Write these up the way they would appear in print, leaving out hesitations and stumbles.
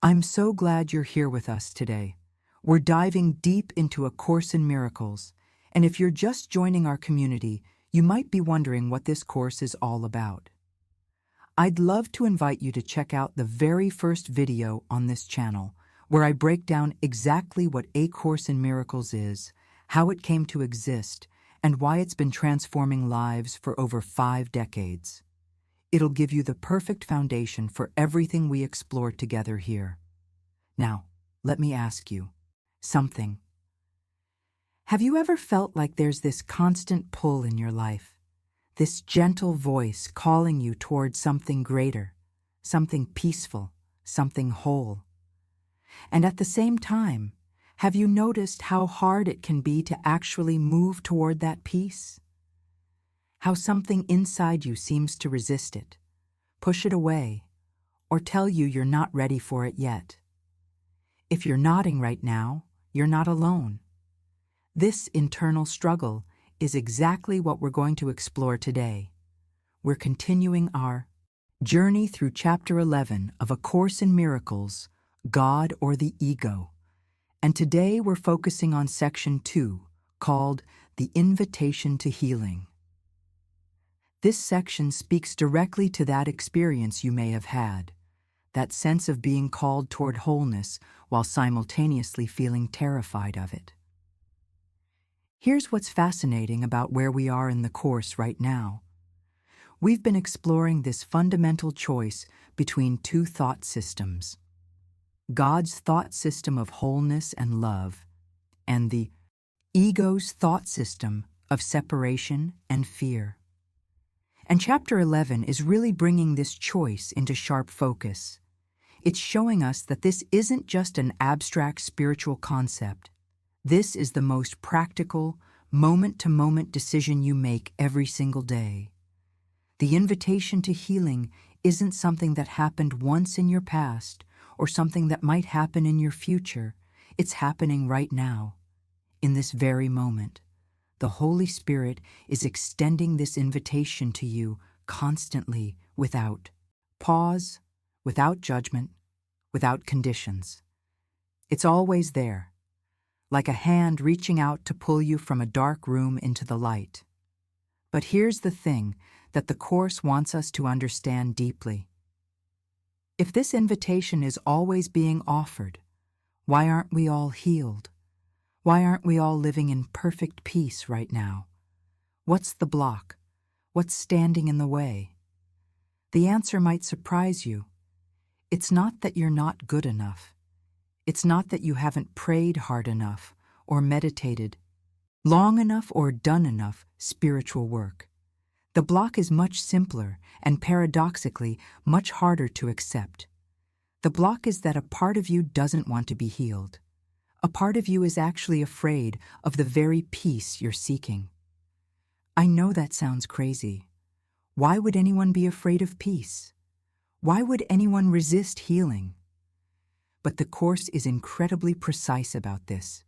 I'm so glad you're here with us today. We're diving deep into A Course in Miracles, and if you're just joining our community, you might be wondering what this course is all about. I'd love to invite you to check out the very first video on this channel, where I break down exactly what A Course in Miracles is, how it came to exist, and why it's been transforming lives for over 5 decades. It'll give you the perfect foundation for everything we explore together here. Now, let me ask you something. Have you ever felt like there's this constant pull in your life? This gentle voice calling you towards something greater, something peaceful, something whole? And at the same time, have you noticed how hard it can be to actually move toward that peace? How something inside you seems to resist it, push it away, or tell you you're not ready for it yet? If you're nodding right now, you're not alone. This internal struggle is exactly what we're going to explore today. We're continuing our journey through Chapter 11 of A Course in Miracles, God or the Ego. And today we're focusing on Section 2, called The Invitation to Healing. This section speaks directly to that experience you may have had, that sense of being called toward wholeness while simultaneously feeling terrified of it. Here's what's fascinating about where we are in the course right now. We've been exploring this fundamental choice between two thought systems: God's thought system of wholeness and love, and the ego's thought system of separation and fear. And Chapter 11 is really bringing this choice into sharp focus. It's showing us that this isn't just an abstract spiritual concept. This is the most practical, moment-to-moment decision you make every single day. The invitation to healing isn't something that happened once in your past or something that might happen in your future. It's happening right now, in this very moment. The Holy Spirit is extending this invitation to you constantly, without pause, without judgment, without conditions. It's always there, like a hand reaching out to pull you from a dark room into the light. But here's the thing that the Course wants us to understand deeply. If this invitation is always being offered, why aren't we all healed? Why aren't we all living in perfect peace right now? What's the block? What's standing in the way? The answer might surprise you. It's not that you're not good enough. It's not that you haven't prayed hard enough or meditated long enough or done enough spiritual work. The block is much simpler and paradoxically much harder to accept. The block is that a part of you doesn't want to be healed. A part of you is actually afraid of the very peace you're seeking. I know that sounds crazy. Why would anyone be afraid of peace? Why would anyone resist healing? But the Course is incredibly precise about this.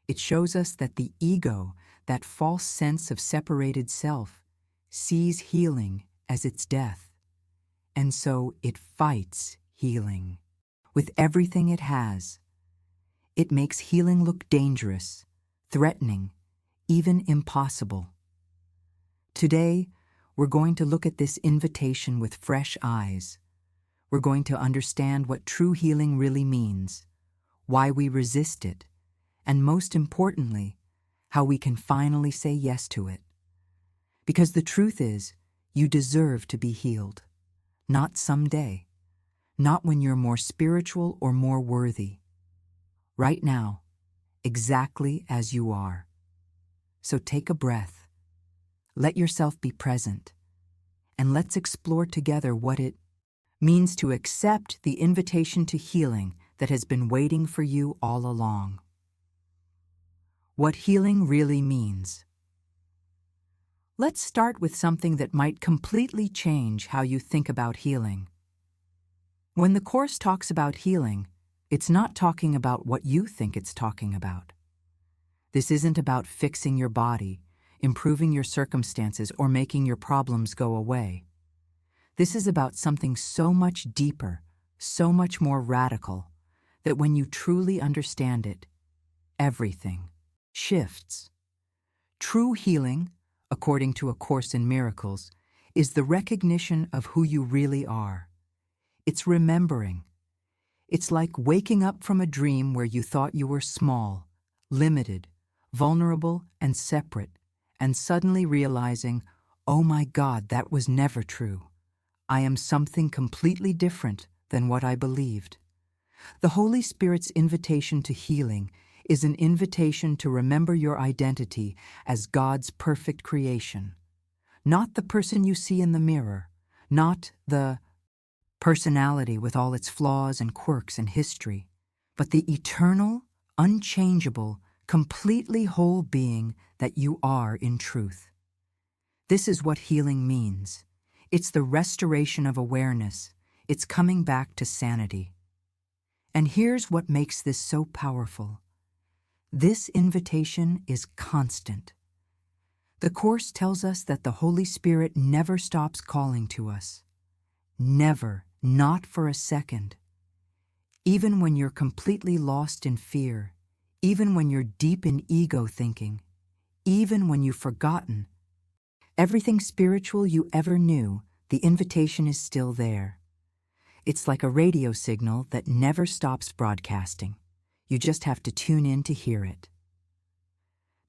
It shows us that the ego, that false sense of separated self, sees healing as its death. And so it fights healing with everything it has. It makes healing look dangerous, threatening, even impossible. Today, we're going to look at this invitation with fresh eyes. We're going to understand what true healing really means, why we resist it, and most importantly, how we can finally say yes to it. Because the truth is, you deserve to be healed. Not someday. Not when you're more spiritual or more worthy. Right now, exactly as you are. So take a breath. Let yourself be present. And let's explore together what it means to accept the invitation to healing that has been waiting for you all along. What healing really means. Let's start with something that might completely change how you think about healing. When the Course talks about healing, it's not talking about what you think it's talking about. This isn't about fixing your body, improving your circumstances, or making your problems go away. This is about something so much deeper, so much more radical, that when you truly understand it, everything shifts. True healing, according to A Course in Miracles, is the recognition of who you really are. It's remembering. It's like waking up from a dream where you thought you were small, limited, vulnerable, and separate, and suddenly realizing, oh my God, that was never true. I am something completely different than what I believed. The Holy Spirit's invitation to healing is an invitation to remember your identity as God's perfect creation. Not the person you see in the mirror, not the personality with all its flaws and quirks and history, but the eternal, unchangeable, completely whole being that you are in truth. This is what healing means. It's the restoration of awareness. It's coming back to sanity. And here's what makes this so powerful. This invitation is constant. The Course tells us that the Holy Spirit never stops calling to us. Never, not for a second. Even when you're completely lost in fear, even when you're deep in ego thinking, even when you've forgotten everything spiritual you ever knew, the invitation is still there. It's like a radio signal that never stops broadcasting. You just have to tune in to hear it.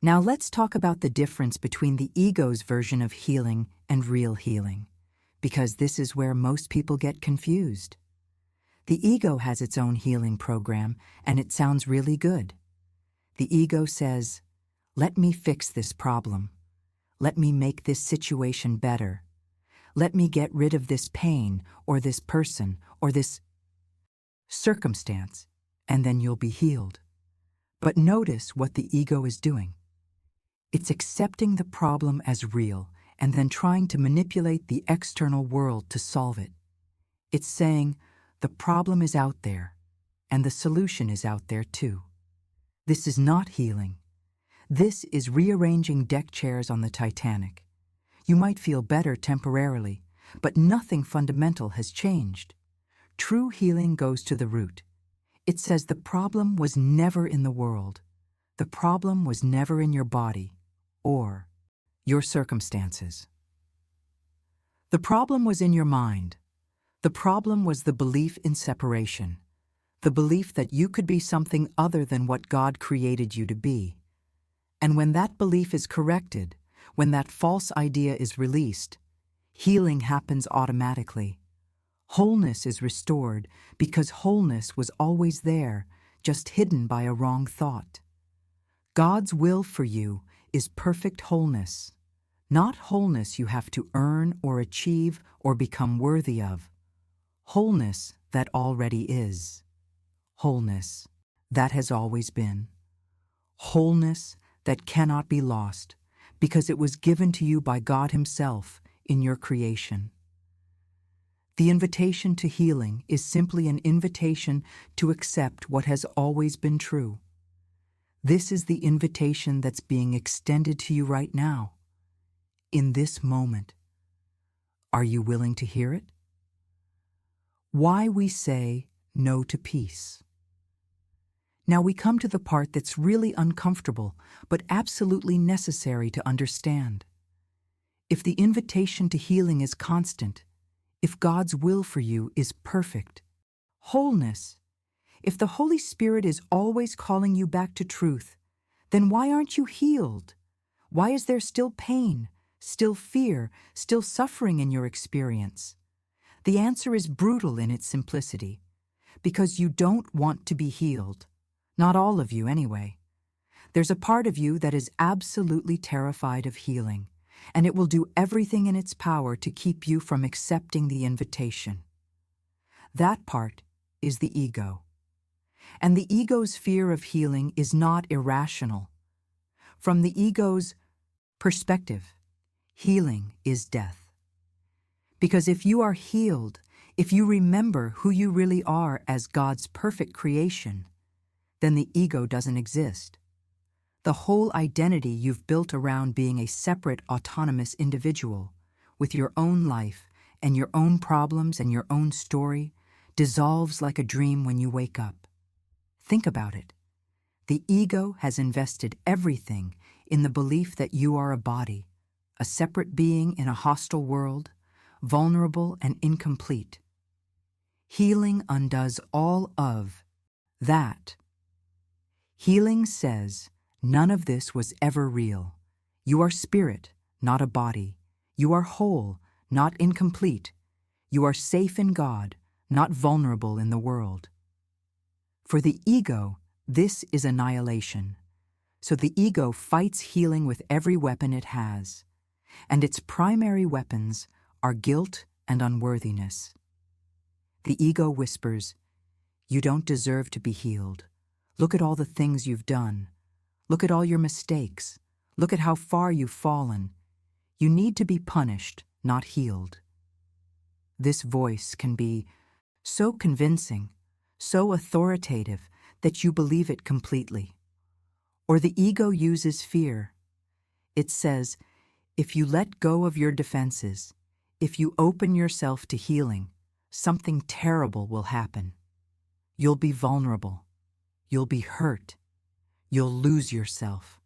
Now let's talk about the difference between the ego's version of healing and real healing, because this is where most people get confused. The ego has its own healing program, and it sounds really good. The ego says, let me fix this problem. Let me make this situation better. Let me get rid of this pain, or this person, or this circumstance, and then you'll be healed. But notice what the ego is doing. It's accepting the problem as real and then trying to manipulate the external world to solve it. It's saying, the problem is out there, and the solution is out there too. This is not healing. This is rearranging deck chairs on the Titanic. You might feel better temporarily, but nothing fundamental has changed. True healing goes to the root. It says the problem was never in the world. The problem was never in your body or your circumstances. The problem was in your mind. The problem was the belief in separation, the belief that you could be something other than what God created you to be. And when that belief is corrected, when that false idea is released, healing happens automatically. Wholeness is restored because wholeness was always there, just hidden by a wrong thought. God's will for you is perfect wholeness, not wholeness you have to earn or achieve or become worthy of. Wholeness that already is. Wholeness that has always been. Wholeness that cannot be lost because it was given to you by God Himself in your creation. The invitation to healing is simply an invitation to accept what has always been true. This is the invitation that's being extended to you right now, in this moment. Are you willing to hear it? Why we say no to peace. Now we come to the part that's really uncomfortable, but absolutely necessary to understand. If the invitation to healing is constant, if God's will for you is perfect, wholeness, if the Holy Spirit is always calling you back to truth, then why aren't you healed? Why is there still pain, still fear, still suffering in your experience? The answer is brutal in its simplicity, because you don't want to be healed. Not all of you, anyway. There's a part of you that is absolutely terrified of healing, and it will do everything in its power to keep you from accepting the invitation. That part is the ego. And the ego's fear of healing is not irrational. From the ego's perspective, healing is death. Because if you are healed, if you remember who you really are as God's perfect creation, then the ego doesn't exist. The whole identity you've built around being a separate, autonomous individual, with your own life and your own problems and your own story, dissolves like a dream when you wake up. Think about it. The ego has invested everything in the belief that you are a body, a separate being in a hostile world, vulnerable and incomplete. Healing undoes all of that. Healing says, none of this was ever real. You are spirit, not a body. You are whole, not incomplete. You are safe in God, not vulnerable in the world. For the ego, this is annihilation. So the ego fights healing with every weapon it has, and its primary weapons are guilt and unworthiness. The ego whispers, "You don't deserve to be healed. Look at all the things you've done. Look at all your mistakes. Look at how far you've fallen. You need to be punished, not healed." This voice can be so convincing, so authoritative that you believe it completely. Or the ego uses fear. It says, if you let go of your defenses, if you open yourself to healing, something terrible will happen. You'll be vulnerable. You'll be hurt. You'll lose yourself.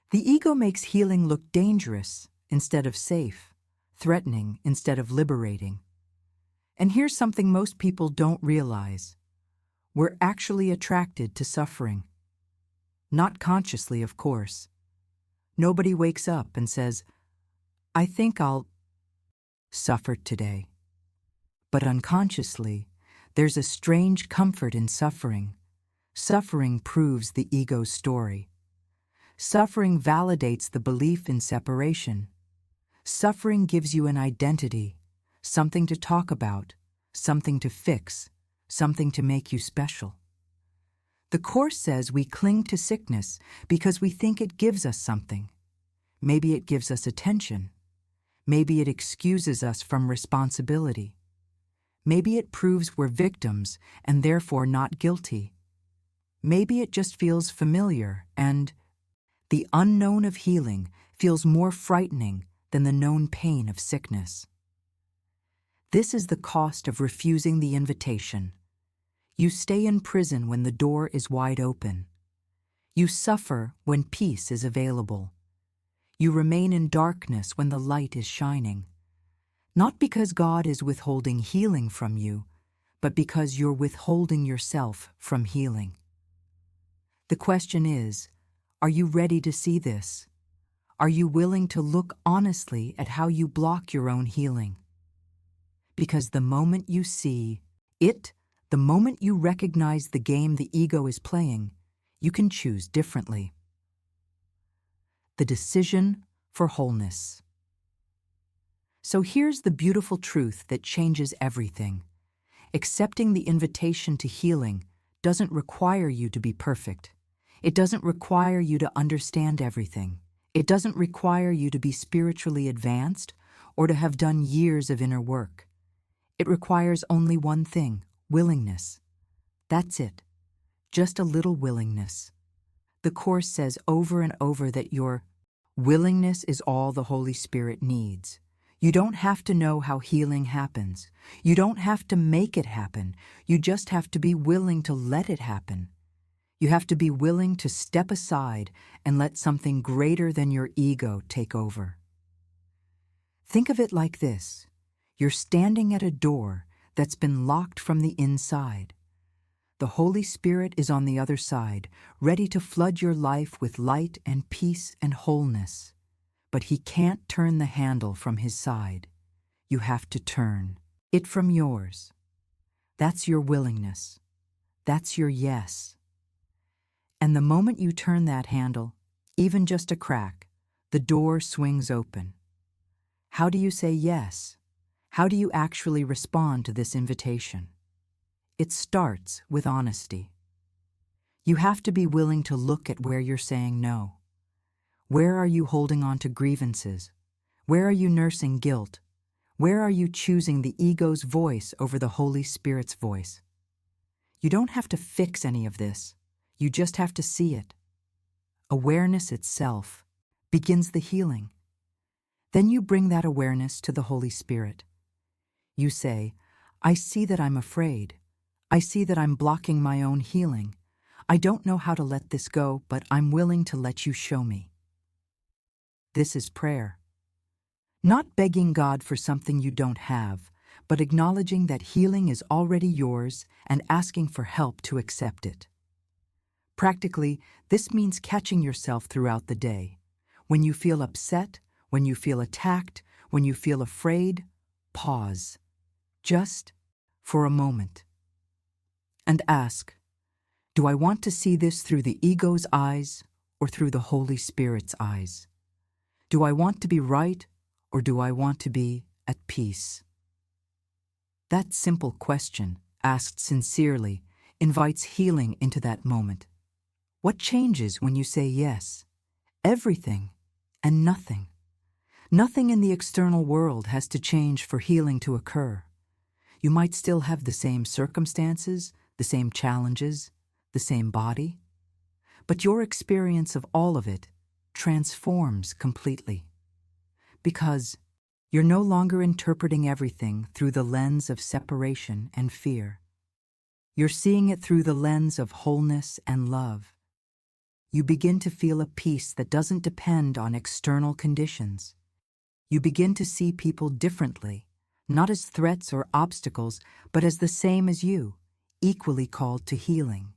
The ego makes healing look dangerous instead of safe, threatening instead of liberating. And here's something most people don't realize. We're actually attracted to suffering. Not consciously, of course. Nobody wakes up and says, "I think I'll suffer today." But unconsciously, there's a strange comfort in suffering. Suffering proves the ego's story. Suffering validates the belief in separation. Suffering gives you an identity, something to talk about, something to fix, something to make you special. The Course says we cling to sickness because we think it gives us something. Maybe it gives us attention. Maybe it excuses us from responsibility. Maybe it proves we're victims and therefore not guilty. Maybe it just feels familiar, and the unknown of healing feels more frightening than the known pain of sickness. This is the cost of refusing the invitation. You stay in prison when the door is wide open. You suffer when peace is available. You remain in darkness when the light is shining. Not because God is withholding healing from you, but because you're withholding yourself from healing. The question is, are you ready to see this? Are you willing to look honestly at how you block your own healing? Because the moment you see it, the moment you recognize the game the ego is playing, you can choose differently. The decision for wholeness. So here's the beautiful truth that changes everything. Accepting the invitation to healing doesn't require you to be perfect. It doesn't require you to understand everything. It doesn't require you to be spiritually advanced or to have done years of inner work. It requires only one thing: willingness. That's it. Just a little willingness. The Course says over and over that your willingness is all the Holy Spirit needs. You don't have to know how healing happens. You don't have to make it happen. You just have to be willing to let it happen. You have to be willing to step aside and let something greater than your ego take over. Think of it like this. You're standing at a door that's been locked from the inside. The Holy Spirit is on the other side, ready to flood your life with light and peace and wholeness. But He can't turn the handle from His side. You have to turn it from yours. That's your willingness. That's your yes. And the moment you turn that handle, even just a crack, the door swings open. How do you say yes? How do you actually respond to this invitation? It starts with honesty. You have to be willing to look at where you're saying no. Where are you holding on to grievances? Where are you nursing guilt? Where are you choosing the ego's voice over the Holy Spirit's voice? You don't have to fix any of this. You just have to see it. Awareness itself begins the healing. Then you bring that awareness to the Holy Spirit. You say, I see that I'm afraid. I see that I'm blocking my own healing. I don't know how to let this go, but I'm willing to let you show me. This is prayer. Not begging God for something you don't have, but acknowledging that healing is already yours and asking for help to accept it. Practically, this means catching yourself throughout the day. When you feel upset, when you feel attacked, when you feel afraid, pause. Just for a moment. And ask, do I want to see this through the ego's eyes or through the Holy Spirit's eyes? Do I want to be right or do I want to be at peace? That simple question, asked sincerely, invites healing into that moment. What changes when you say yes? Everything and nothing. Nothing in the external world has to change for healing to occur. You might still have the same circumstances, the same challenges, the same body, but your experience of all of it transforms completely. Because you're no longer interpreting everything through the lens of separation and fear. You're seeing it through the lens of wholeness and love. You begin to feel a peace that doesn't depend on external conditions. You begin to see people differently, not as threats or obstacles, but as the same as you, equally called to healing.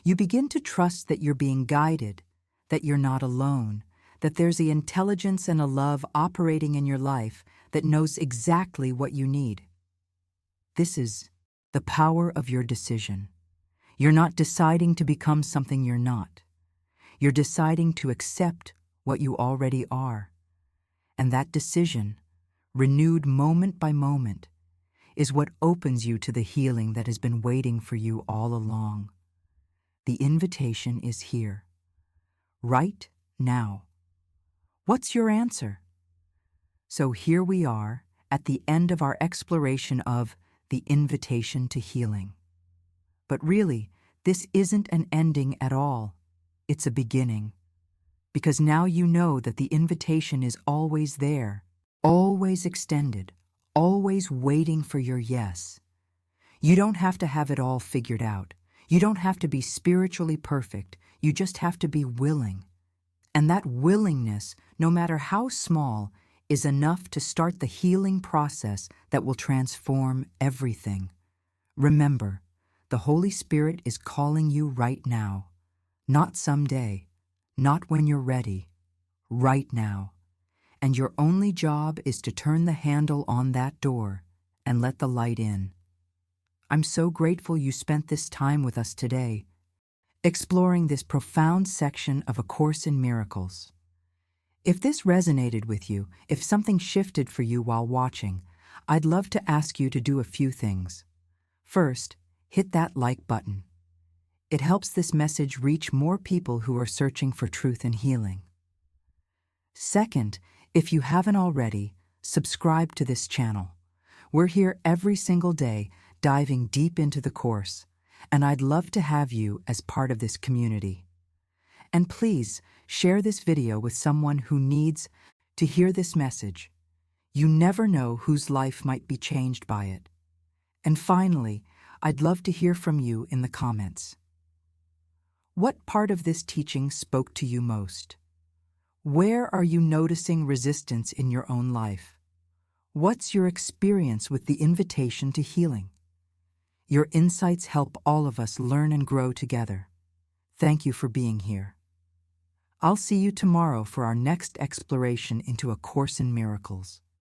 You begin to trust that you're being guided, that you're not alone, that there's the intelligence and a love operating in your life that knows exactly what you need. This is the power of your decision. You're not deciding to become something you're not. You're deciding to accept what you already are. And that decision, renewed moment by moment, is what opens you to the healing that has been waiting for you all along. The invitation is here, right now. What's your answer? So here we are at the end of our exploration of the invitation to healing. But really, this isn't an ending at all. It's a beginning. Because now you know that the invitation is always there, always extended, always waiting for your yes. You don't have to have it all figured out. You don't have to be spiritually perfect. You just have to be willing. And that willingness, no matter how small, is enough to start the healing process that will transform everything. Remember, the Holy Spirit is calling you right now. Not someday, not when you're ready, right now. And your only job is to turn the handle on that door and let the light in. I'm so grateful you spent this time with us today, exploring this profound section of A Course in Miracles. If this resonated with you, if something shifted for you while watching, I'd love to ask you to do a few things. First, hit that like button. It helps this message reach more people who are searching for truth and healing. Second, if you haven't already, subscribe to this channel. We're here every single day, diving deep into the Course, and I'd love to have you as part of this community. And please, share this video with someone who needs to hear this message. You never know whose life might be changed by it. And finally, I'd love to hear from you in the comments. What part of this teaching spoke to you most? Where are you noticing resistance in your own life? What's your experience with the invitation to healing? Your insights help all of us learn and grow together. Thank you for being here. I'll see you tomorrow for our next exploration into A Course in Miracles.